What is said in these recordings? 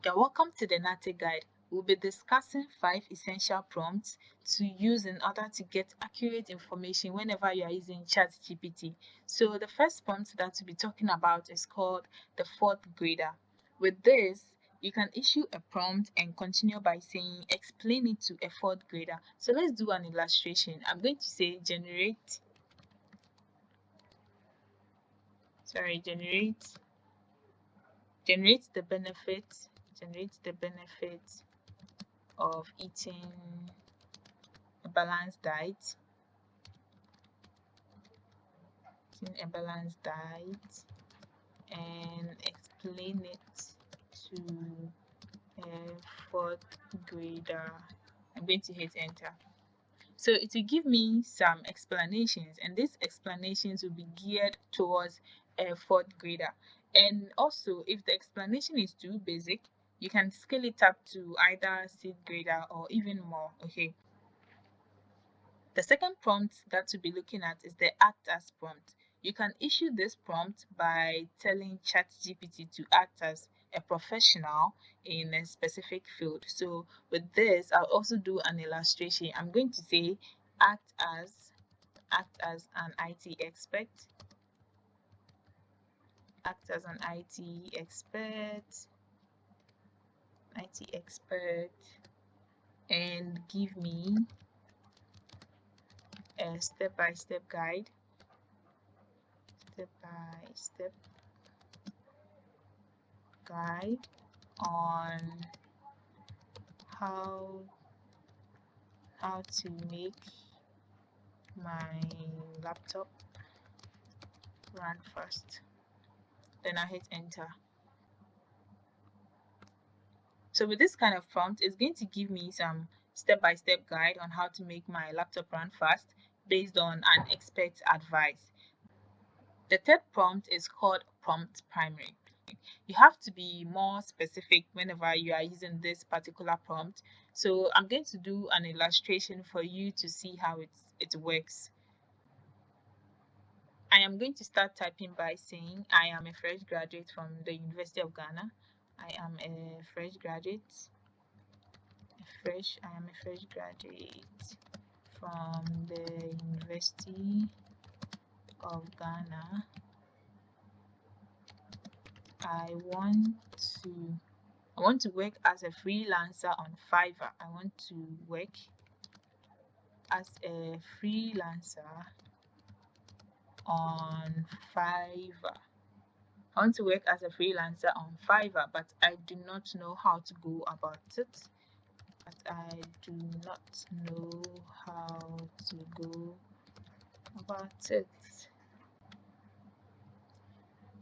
You're welcome to the NATE guide. We'll be discussing 5 essential prompts to use in order to get accurate information whenever you are using ChatGPT. So the first prompt that we'll be talking about is called the fourth grader. With this, you can issue a prompt and continue by saying explain it to a fourth grader. So let's do an illustration. I'm going to say generate the benefits of eating a balanced diet and explain it to a fourth grader. I'm going to hit enter. So it will give me some explanations, and these explanations will be geared towards a fourth grader. And also, if the explanation is too basic, you can scale it up to either sixth grader or even more. Okay. The second prompt that we'll be looking at is the act as prompt. You can issue this prompt by telling ChatGPT to act as a professional in a specific field. So with this, I'll also do an illustration. I'm going to say act as an IT expert. Act as an IT expert and give me a step-by-step guide on how to make my laptop run fast. Then I hit enter. So with this kind of prompt, it's going to give me some step-by-step guide on how to make my laptop run fast based on an expert's advice. The third prompt is called prompt primary. You have to be more specific whenever you are using this particular prompt. So I'm going to do an illustration for you to see how it works. I am going to start typing by saying I am a fresh graduate from the University of Ghana. I am a fresh graduate from the University of Ghana. I want to work as a freelancer on Fiverr. I want to work as a freelancer on Fiverr. But I do not know how to go about it.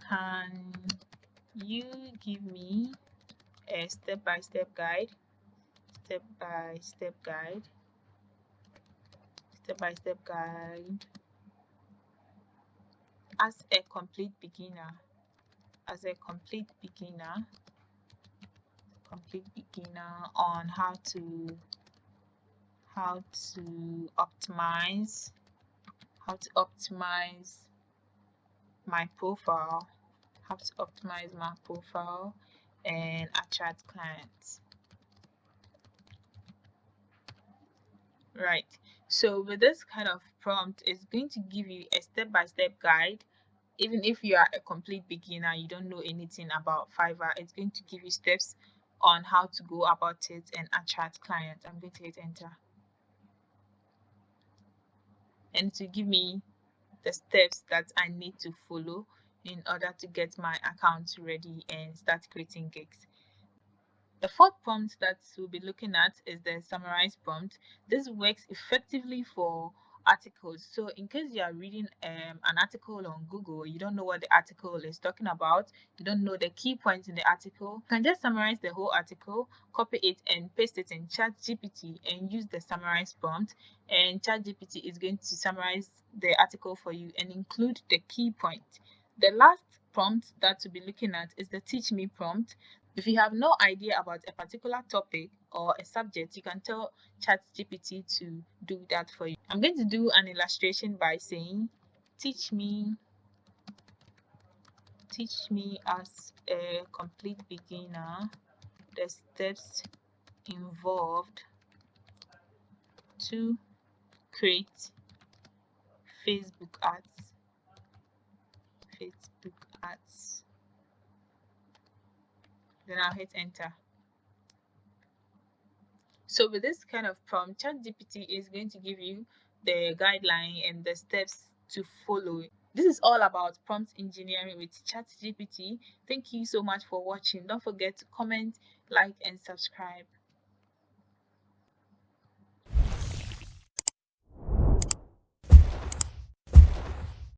Can you give me a step-by-step guide as a complete beginner on how to optimize my profile and attract clients. Right. So with this kind of prompt, it's going to give you a step-by-step guide. Even if you are a complete beginner, you don't know anything about Fiverr, it's going to give you steps on how to go about it and attract clients. I'm going to hit enter. And to give me the steps that I need to follow in order to get my account ready and start creating gigs. The fourth prompt that we'll be looking at is the summarize prompt. This works effectively for articles. So in case you are reading an article on Google, you don't know what the article is talking about, you don't know the key points in the article, you can just summarize the whole article, copy it and paste it in ChatGPT and use the summarize prompt, and ChatGPT is going to summarize the article for you and include the key point. The last prompt that we'll be looking at is the teach me prompt. If you have no idea about a particular topic or a subject, you can tell ChatGPT to do that for you. I'm going to do an illustration by saying, teach me as a complete beginner the steps involved to create Facebook ads. Then I'll hit enter. So with this kind of prompt, ChatGPT is going to give you the guideline and the steps to follow. This is all about prompt engineering with ChatGPT. Thank you so much for watching. Don't forget to comment, like, and subscribe.